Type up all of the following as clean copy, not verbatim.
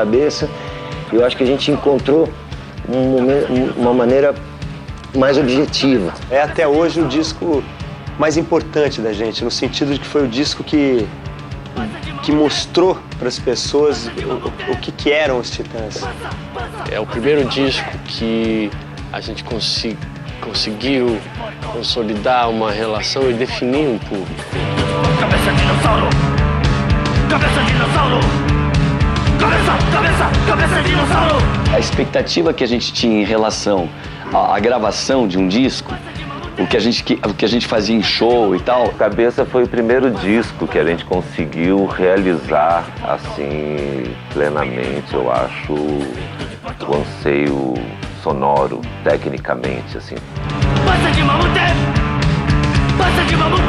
Cabeça. Eu acho que a gente encontrou uma maneira mais objetiva. É até hoje o disco mais importante da gente, no sentido de que foi o disco que mostrou para as pessoas o que eram os Titãs. É o primeiro disco que a gente conseguiu consolidar uma relação e definir um público. Cabeça dinossauro! Cabeça dinossauro! Cabeça dinossauro! A expectativa que a gente tinha em relação à gravação de um disco, o que a gente fazia em show e tal. Cabeça foi o primeiro disco que a gente conseguiu realizar assim plenamente, eu acho, o anseio sonoro, tecnicamente, assim. Passa de mamute! Passa de mamute!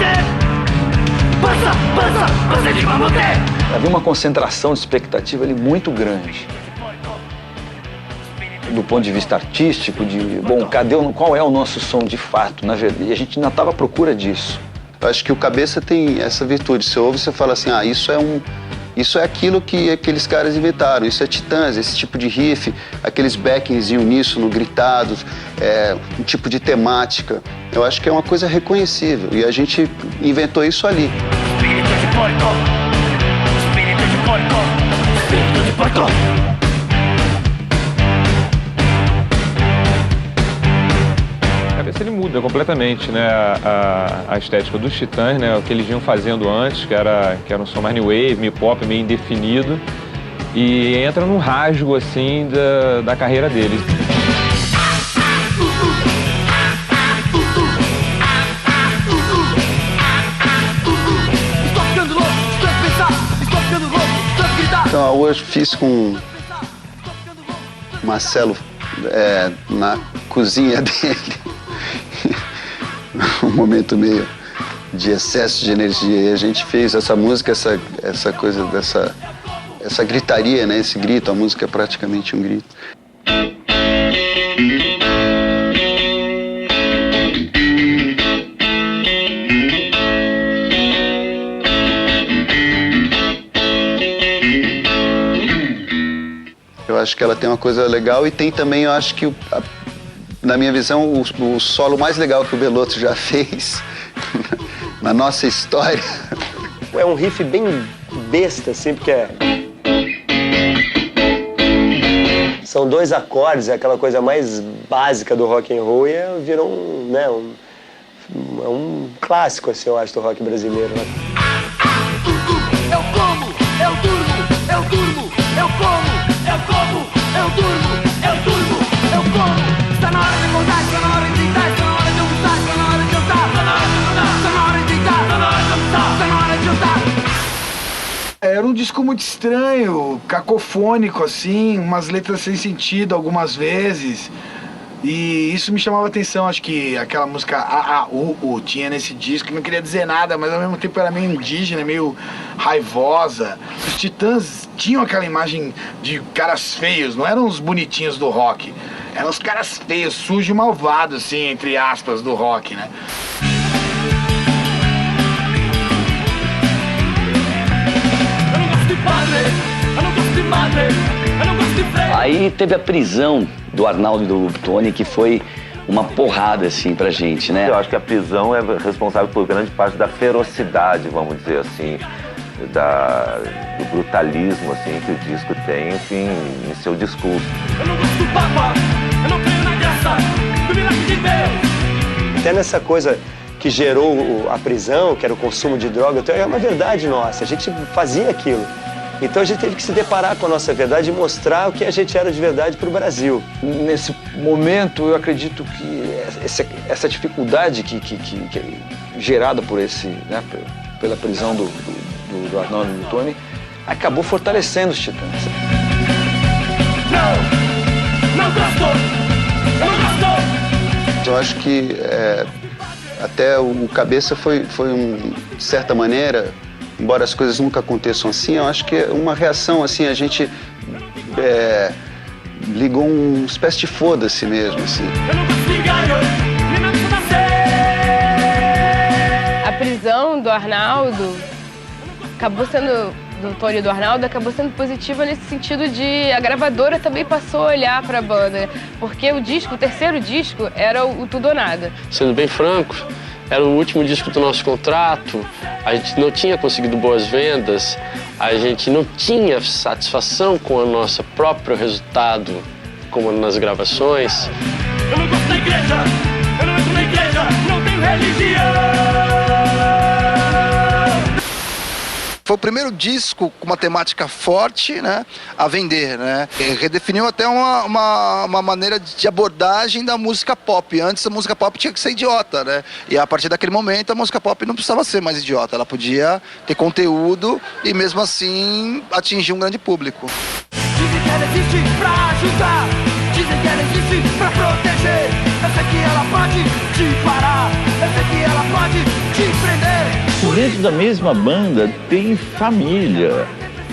Passa de mamute! Havia uma concentração de expectativa ali muito grande. Do ponto de vista artístico, qual é o nosso som de fato, na verdade? E a gente ainda estava à procura disso. Eu acho que o Cabeça tem essa virtude. Você ouve e você fala assim, isso é aquilo que aqueles caras inventaram, isso é Titãs, esse tipo de riff, aqueles backings em uníssono, gritados, um tipo de temática. Eu acho que é uma coisa reconhecível e a gente inventou isso ali. Espírito de porco! Espírito de porco! Espírito de porco! Ele muda completamente, né, a estética dos Titãs, né, o que eles vinham fazendo antes, que era um som mais new wave, meio pop, meio indefinido, e entra num rasgo, assim, da carreira deles. Então, hoje fiz com o Marcelo na cozinha dele. Um momento meio de excesso de energia. E a gente fez essa música, essa coisa essa gritaria, né? Esse grito, a música é praticamente um grito. Eu acho que ela tem uma coisa legal e tem também, eu acho que na minha visão, o solo mais legal que o Belotto já fez na nossa história. É um riff bem besta, assim, porque são dois acordes, é aquela coisa mais básica do rock and roll e virou um clássico, assim, eu acho, do rock brasileiro. Né? Eu como, eu durmo, eu durmo, eu como, eu como, eu durmo, eu durmo, eu como. Está na hora de acordar, está na hora de deitar, está na hora de almoçar, está na hora de jantar, está na hora de acordar, está na hora de deitar, está na hora de almoçar, está na hora de jantar. Era um disco muito estranho, cacofônico, assim, umas letras sem sentido algumas vezes. E isso me chamava a atenção, acho que aquela música tinha nesse disco, não queria dizer nada, mas ao mesmo tempo era meio indígena, meio raivosa. Os Titãs tinham aquela imagem de caras feios, não eram os bonitinhos do rock. Eram os caras feios, sujos e malvados, assim, entre aspas, do rock, né? Eu não gosto de padre, eu não gosto de madre, eu não gosto de freio. Aí teve a prisão do Arnaldo e do Tony, que foi uma porrada, assim, pra gente, né? Eu acho que a prisão é responsável por grande parte da ferocidade, vamos dizer assim, do brutalismo, assim, que o disco tem, enfim, em seu discurso. Eu não gosto do Papa, eu não creio na graça do milagre de Deus. Até nessa coisa que gerou a prisão, que era o consumo de droga, então é uma verdade nossa, a gente fazia aquilo. Então a gente teve que se deparar com a nossa verdade e mostrar o que a gente era de verdade para o Brasil. Nesse momento, eu acredito que essa dificuldade que gerada por pela prisão do Arnaldo e do Tony, acabou fortalecendo os Titãs. Não gostou! Não gostou! Eu acho que até o Cabeça foi de certa maneira, embora as coisas nunca aconteçam assim, eu acho que é uma reação, assim, a gente ligou uma espécie de foda-se mesmo, assim. Eu não gosto de galho, nem nada pra nascer. A prisão do Arnaldo acabou sendo do Tony e do Arnaldo acabou sendo positiva nesse sentido de a gravadora também passou a olhar para a banda, porque o terceiro disco era o Tudo ou Nada. Sendo bem franco, era o último disco do nosso contrato, a gente não tinha conseguido boas vendas, a gente não tinha satisfação com o nosso próprio resultado, como nas gravações. Eu não gosto da igreja, eu não entro na igreja, não tenho religião. Foi o primeiro disco com uma temática forte, né, a vender, né? E redefiniu até uma maneira de abordagem da música pop. Antes a música pop tinha que ser idiota, né? E a partir daquele momento a música pop não precisava ser mais idiota. Ela podia ter conteúdo e mesmo assim atingir um grande público. Dizem que ela existe pra ajudar, dizem que ela existe pra proteger. Eu sei que ela pode te parar, eu sei que ela pode te prender. Dentro da mesma banda tem família,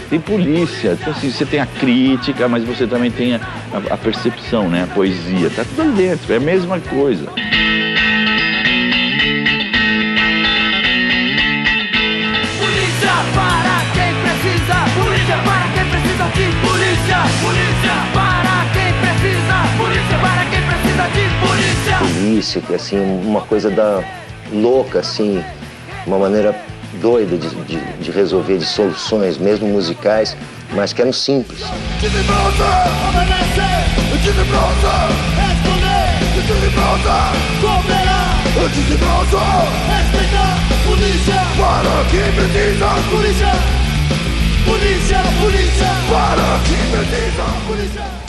tem polícia. Então, assim, você tem a crítica, mas você também tem a percepção, né? A poesia. Tá tudo ali dentro, é a mesma coisa. Polícia para quem precisa, polícia para quem precisa de polícia. Polícia para quem precisa, polícia para quem precisa de polícia. Polícia, que assim, uma coisa louca, assim, uma maneira doida de resolver, de soluções, mesmo musicais, mas que eram simples. Desembrosa, obedecer, desembrosa, responder, desembrosa, cooperar, desembrosa, respeitar, polícia, para quem precisa, polícia, polícia, polícia, para quem precisa, polícia.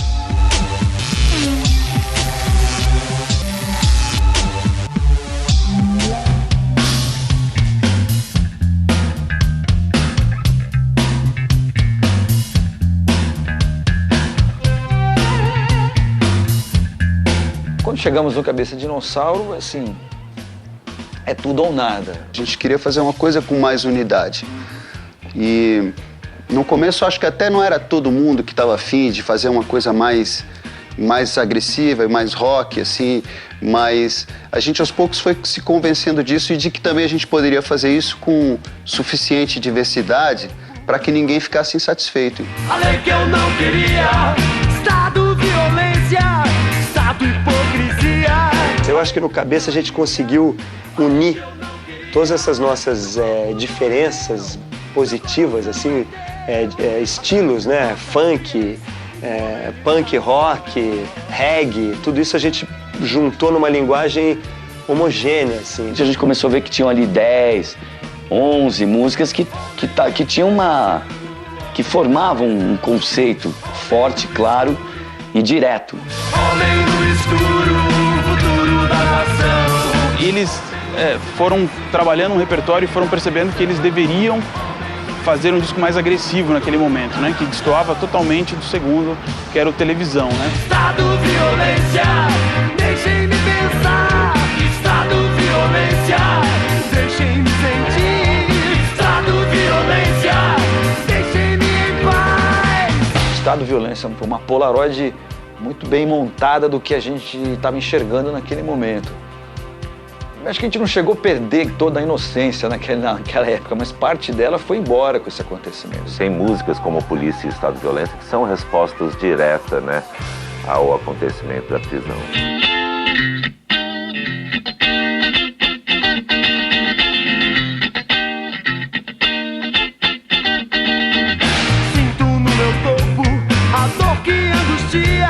Quando chegamos no Cabeça de Dinossauro, assim, é tudo ou nada. A gente queria fazer uma coisa com mais unidade. E no começo acho que até não era todo mundo que estava afim de fazer uma coisa mais agressiva e mais rock, assim, mas a gente aos poucos foi se convencendo disso e de que também a gente poderia fazer isso com suficiente diversidade para que ninguém ficasse insatisfeito. A lei que eu não queria, Estado, violência, Estado, hipocrisia. Eu acho que no Cabeça a gente conseguiu unir todas essas nossas diferenças positivas, assim, estilos, né? Funk, punk rock, reggae, tudo isso a gente juntou numa linguagem homogênea, assim. A gente começou a ver que tinham ali 10, 11 músicas que tinham que formavam um conceito forte, claro e direto. Homem no escuro, futuro da nação. E eles foram trabalhando um repertório e foram percebendo que eles deveriam fazer um disco mais agressivo naquele momento, né? Que destoava totalmente do segundo, que era o Televisão, né? Estado, violência, deixem-me pensar. Estado, violência, deixem-me sentir. Estado, violência, deixem-me em paz. Estado, violência, uma polaroid muito bem montada do que a gente estava enxergando naquele momento. Acho que a gente não chegou a perder toda a inocência naquela época, mas parte dela foi embora com esse acontecimento. Tem músicas como Polícia e Estado de Violência que são respostas diretas, né, ao acontecimento da prisão. Sinto no meu corpo a dor que angustia,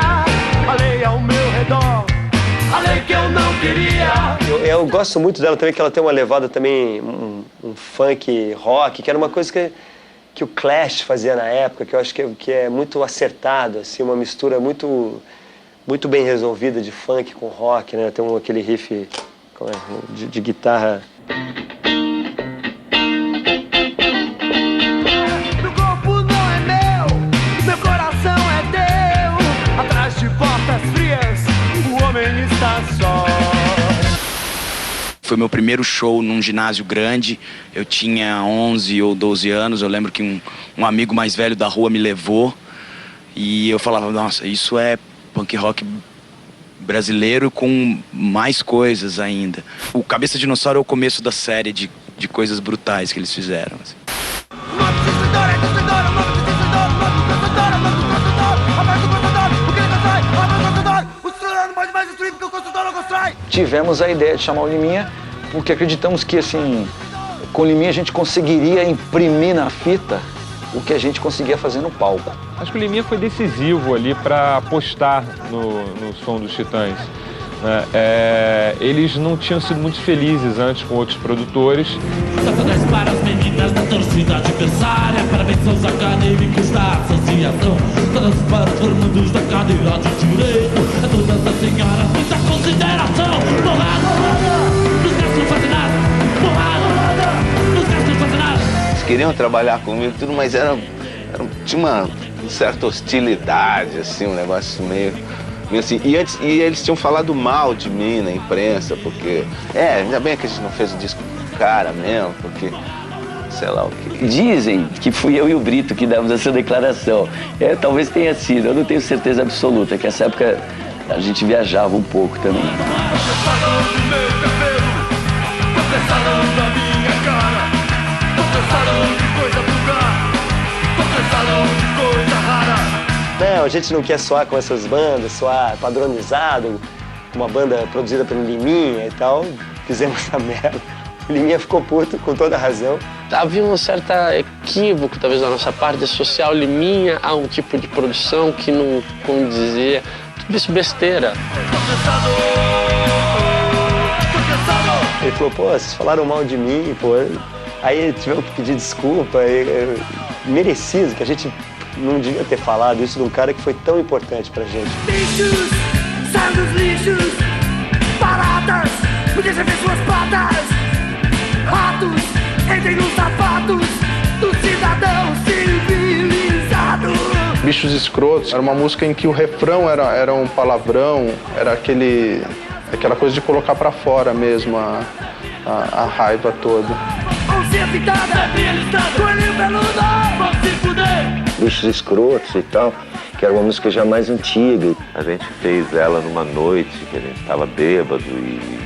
a lei ao meu redor, a lei que eu não queria. Eu gosto muito dela também, que ela tem uma levada também, um funk rock, que era uma coisa que o Clash fazia na época, que eu acho que é muito acertado, assim, uma mistura muito bem resolvida de funk com rock, né? Tem aquele riff de guitarra. Meu corpo não é meu coração é teu. Atrás de portas frias, o homem está só. Foi meu primeiro show num ginásio grande, eu tinha 11 ou 12 anos, eu lembro que um amigo mais velho da rua me levou e eu falava, nossa, isso é punk rock brasileiro com mais coisas ainda. O Cabeça de Dinossauro é o começo da série de coisas brutais que eles fizeram. Assim. tivemos a ideia de chamar o Liminha, porque acreditamos que, assim, com o Liminha a gente conseguiria imprimir na fita o que a gente conseguia fazer no palco. Acho que o Liminha foi decisivo ali para apostar no som dos Titãs. Né? Eles não tinham sido muito felizes antes com outros produtores. Nota 10 para as meninas da torcida adversária, parabéns aos acadêmicos da associação, todas para os formandos da cadeira de direito, a todas as senhoras, muita consideração. Porrada, nos gastos fazem nada, porrada, nos gastos fazem nada. Eles queriam trabalhar comigo tudo, mas tinha uma certa hostilidade, assim, um negócio meio assim. E eles tinham falado mal de mim na imprensa, porque ainda bem que a gente não fez o disco do cara mesmo, porque sei lá o que. Dizem que fui eu e o Brito que demos essa declaração. Talvez tenha sido, eu não tenho certeza absoluta, que nessa época a gente viajava um pouco também. Não, a gente não quer soar com essas bandas, soar padronizado, uma banda produzida pelo Liminha e tal. Fizemos essa merda. O Liminha ficou puto, com toda razão. Havia um certo equívoco, talvez, da nossa parte, de associar o Liminha a um tipo de produção que não, como dizer, tudo isso besteira. Ele falou, pô, vocês falaram mal de mim, pô. Aí tivemos que pedir desculpa, merecido, que a gente não devia ter falado isso de um cara que foi tão importante pra gente. Lixos, saiam dos lixos, baratas, me deixa ver suas patas. Ratos, entrem nos sapatos do cidadão civilizado. Bichos Escrotos era uma música em que o refrão era um palavrão, era aquela coisa de colocar pra fora mesmo a raiva toda. Bichos Escrotos e tal, que era uma música já mais antiga. A gente fez ela numa noite que a gente estava bêbado e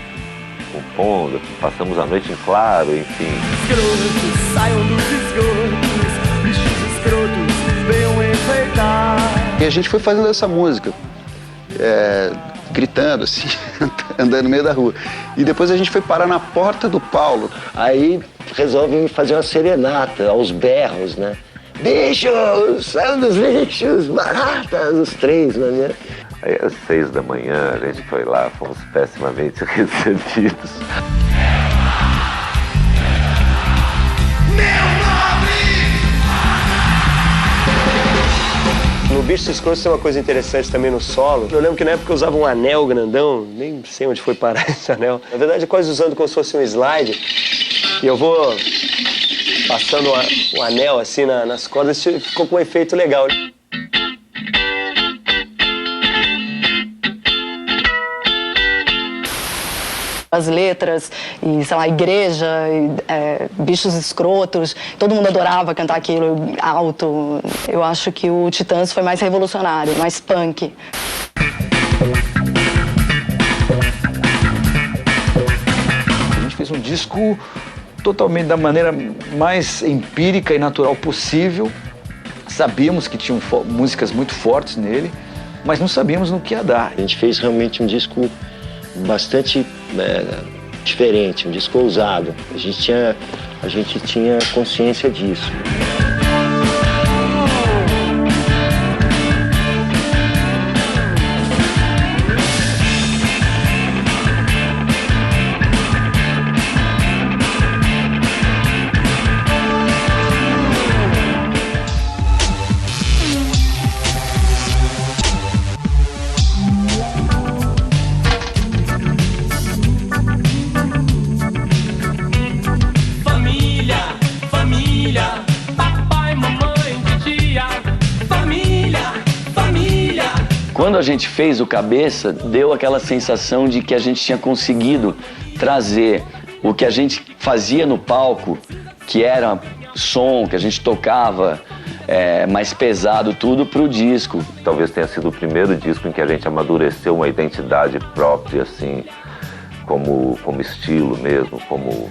compondo, passamos a noite em claro, enfim. Escrotos, saiam dos esgotos, bichos escrotos, venham enfeitar. E a gente foi fazendo essa música, gritando assim, andando no meio da rua. E depois a gente foi parar na porta do Paulo. Aí resolvem fazer uma serenata aos berros, né? Bichos, saiam dos bichos, baratas, os três, né? Aí às 6 da manhã a gente foi lá, fomos pessimamente recebidos. No Bichos Escrotos tem uma coisa interessante também no solo. Eu lembro que na época eu usava um anel grandão, nem sei onde foi parar esse anel. Na verdade, quase usando como se fosse um slide. E eu vou passando o anel assim nas cordas, ficou com um efeito legal. As letras, e sei lá, igreja, bichos escrotos, todo mundo adorava cantar aquilo alto. Eu acho que o Titãs foi mais revolucionário, mais punk. A gente fez um disco totalmente da maneira mais empírica e natural possível. Sabíamos que tinham músicas muito fortes nele, mas não sabíamos no que ia dar. A gente fez realmente um disco bastante diferente, um disco ousado. A gente tinha consciência disso. Quando a gente fez o Cabeça, deu aquela sensação de que a gente tinha conseguido trazer o que a gente fazia no palco, que era som, que a gente tocava mais pesado, tudo pro disco. Talvez tenha sido o primeiro disco em que a gente amadureceu uma identidade própria, assim, como estilo mesmo, como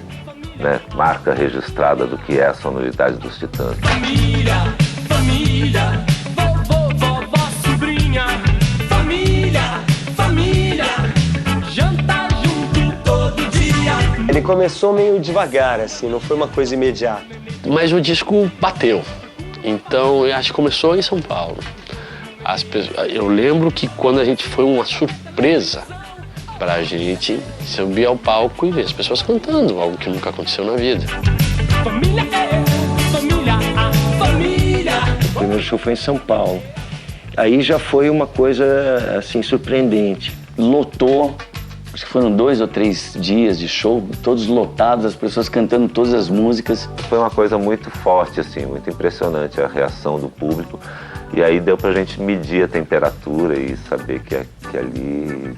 marca registrada do que é a sonoridade dos Titãs. Família, família, vovô, vovó, sobrinha. Família, família, jantar junto. Ele começou meio devagar, assim, não foi uma coisa imediata. Mas o disco bateu. Então, eu acho que começou em São Paulo. Eu lembro que quando a gente foi uma surpresa pra gente subir ao palco e ver as pessoas cantando, algo que nunca aconteceu na vida. O primeiro show foi em São Paulo. Aí já foi uma coisa, assim, surpreendente. Lotou, acho que foram 2 ou 3 dias de show, todos lotados, as pessoas cantando todas as músicas. Foi uma coisa muito forte, assim, muito impressionante a reação do público. E aí deu pra gente medir a temperatura e saber que ali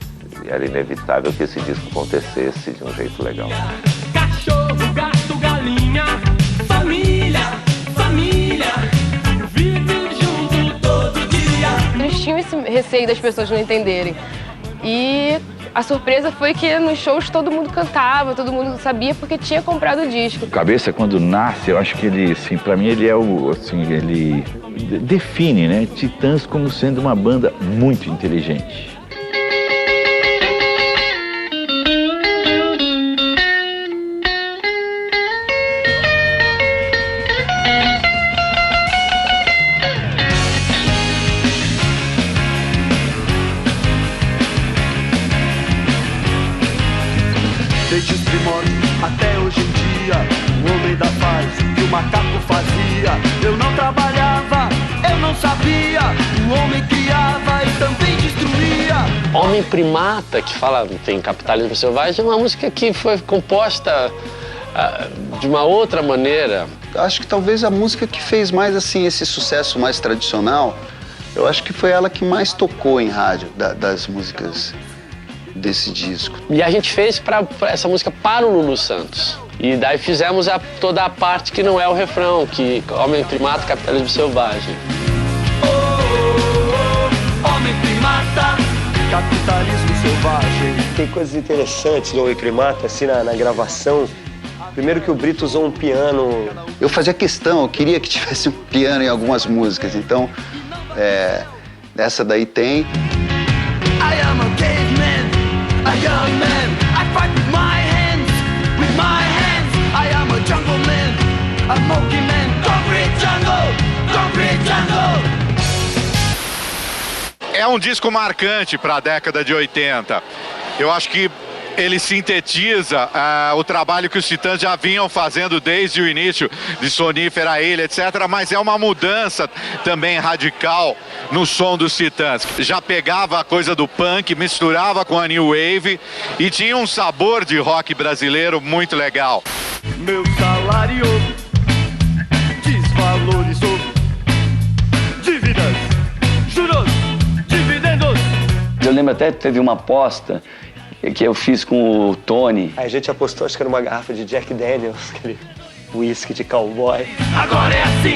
era inevitável que esse disco acontecesse de um jeito legal. Cachorro, gato, galinha, família, família, vive junto todo dia. Eles tinham esse receio das pessoas não entenderem. E a surpresa foi que nos shows todo mundo cantava, todo mundo sabia porque tinha comprado o disco. Cabeça, quando nasce, eu acho que ele, assim, pra mim ele é o, assim, ele define, né, Titãs como sendo uma banda muito inteligente. Desde os primórdios até hoje em dia, o homem da faz o que o macaco fazia. Eu não trabalhava, eu não sabia, o homem criava e também destruía. Homem Primata, que fala, tem Capitalismo Selvagem, é uma música que foi composta de uma outra maneira. Acho que talvez a música que fez mais, assim, esse sucesso mais tradicional, eu acho que foi ela que mais tocou em rádio, das músicas desse disco. E a gente fez essa música para o Lulu Santos. E daí fizemos toda a parte que não é o refrão, que Homem Primata, Capitalismo Selvagem. Homem Primata, Capitalismo Selvagem. Tem coisas interessantes do Homem Primata, assim, na gravação. Primeiro que o Brito usou um piano. Eu fazia questão, eu queria que tivesse um piano em algumas músicas, então essa daí tem. I am a caveman, a young man. I fight with my hands, with my hands. I am a jungle man, a smoky man. Concrete jungle, concrete jungle. É um disco marcante para a década de 80. Eu acho que ele sintetiza o trabalho que os Titãs já vinham fazendo desde o início de Sonífera Ilha, etc. Mas é uma mudança também radical no som dos Titãs. Já pegava a coisa do punk, misturava com a New Wave e tinha um sabor de rock brasileiro muito legal. Meu salário desvalorizou. Dívidas, juros, dividendos. Eu lembro até que teve uma aposta que eu fiz com o Tony. Aí a gente apostou, acho que era uma garrafa de Jack Daniels, aquele whisky de cowboy. Agora é assim!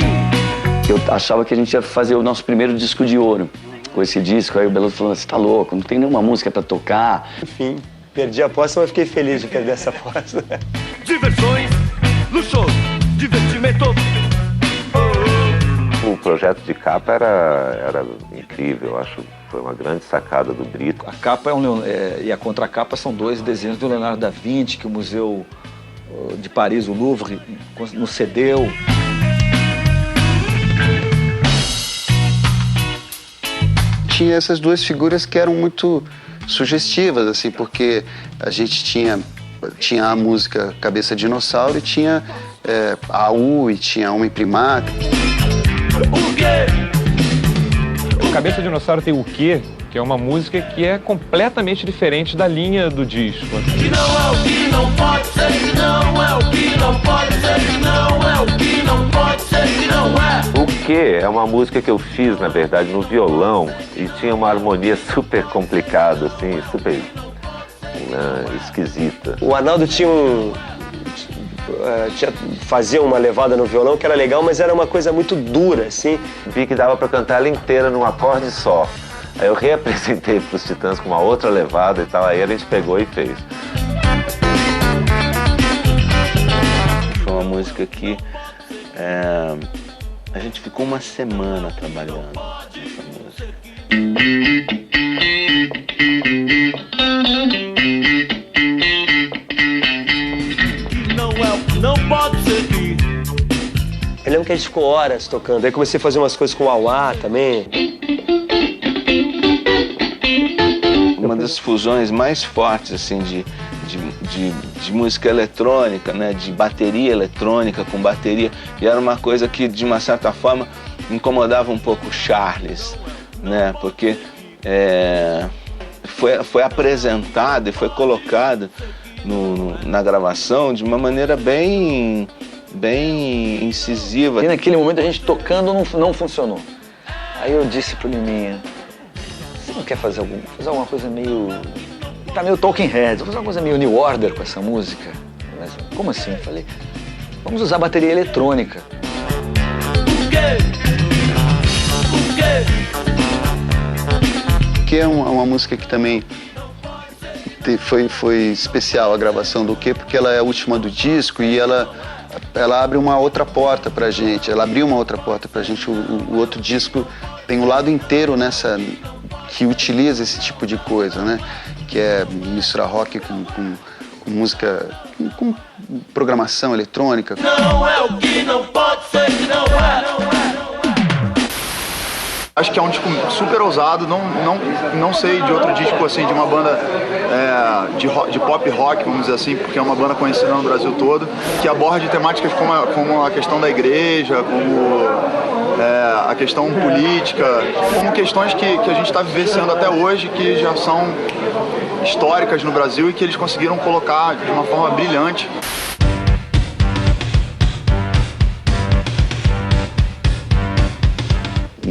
Eu achava que a gente ia fazer o nosso primeiro disco de ouro com esse disco. Aí o Beloso falou, você tá louco, não tem nenhuma música pra tocar. Enfim, perdi a aposta, mas fiquei feliz de perder essa aposta. Diversões, luxo, divertimento. O projeto de capa era incrível, eu acho. Foi uma grande sacada do Brito. A capa e a contracapa são 2 desenhos do Leonardo da Vinci, que o Museu de Paris, o Louvre, nos cedeu. Tinha essas 2 figuras que eram muito sugestivas, assim, porque a gente tinha a música Cabeça Dinossauro e tinha a U e tinha Homem Primata. O quê? O Cabeça Dinossauro tem o quê? Que é uma música que é completamente diferente da linha do disco. Que não é o que não pode ser, que não é o que não pode ser, que não é o que não pode ser, que não é. O que é uma música que eu fiz, na verdade, no violão e tinha uma harmonia super complicada, assim, super esquisita. O Arnaldo fazia uma levada no violão que era legal, mas era uma coisa muito dura, assim. Vi que dava para cantar ela inteira num acorde só. Aí eu reapresentei para os Titãs com uma outra levada e tal, aí a gente pegou e fez. Foi uma música que a gente ficou uma semana trabalhando nessa música. que a gente ficou horas tocando. Aí comecei a fazer umas coisas com o Auá também. Uma das fusões mais fortes, assim, de música eletrônica, né? De bateria eletrônica com bateria. E era uma coisa que, de uma certa forma, incomodava um pouco o Charles, né? Porque foi apresentado e foi colocado na gravação de uma maneira bem incisiva. E naquele momento a gente tocando não funcionou. Aí eu disse pro Liminha, você não quer fazer alguma coisa meio... Tá meio Talking Heads, vou fazer uma coisa meio New Order com essa música. Mas como assim? Eu falei, vamos usar bateria eletrônica. Que é uma música que também foi especial, a gravação do Quê? Porque ela é a última do disco e ela abre uma outra porta pra gente, ela abriu uma outra porta pra gente. O outro disco tem o lado inteiro que utiliza esse tipo de coisa, né? Que é misturar rock com música, com programação eletrônica. Não é o que não pode ser que não é. Acho que é um disco super ousado, não sei de outro disco assim, de uma banda de pop rock, vamos dizer assim, porque é uma banda conhecida no Brasil todo, que aborda temáticas como a questão da igreja, como a questão política, como questões que a gente está vivenciando até hoje, que já são históricas no Brasil e que eles conseguiram colocar de uma forma brilhante.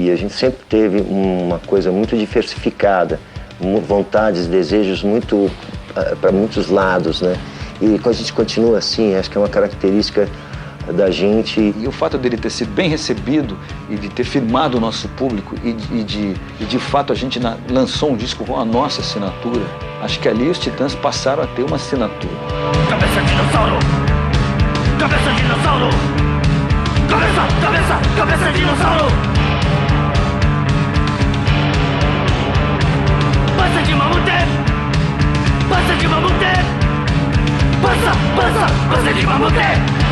E a gente sempre teve uma coisa muito diversificada, vontades, desejos muito para muitos lados, né? E quando a gente continua assim, acho que é uma característica da gente. E o fato dele ter sido bem recebido e de ter firmado o nosso público e de fato a gente lançou um disco com a nossa assinatura, acho que ali os Titãs passaram a ter uma assinatura. Cabeça dinossauro! Cabeça dinossauro! Cabeça dinossauro! Passa de mamute! Passa de mamute! Passa de mamute!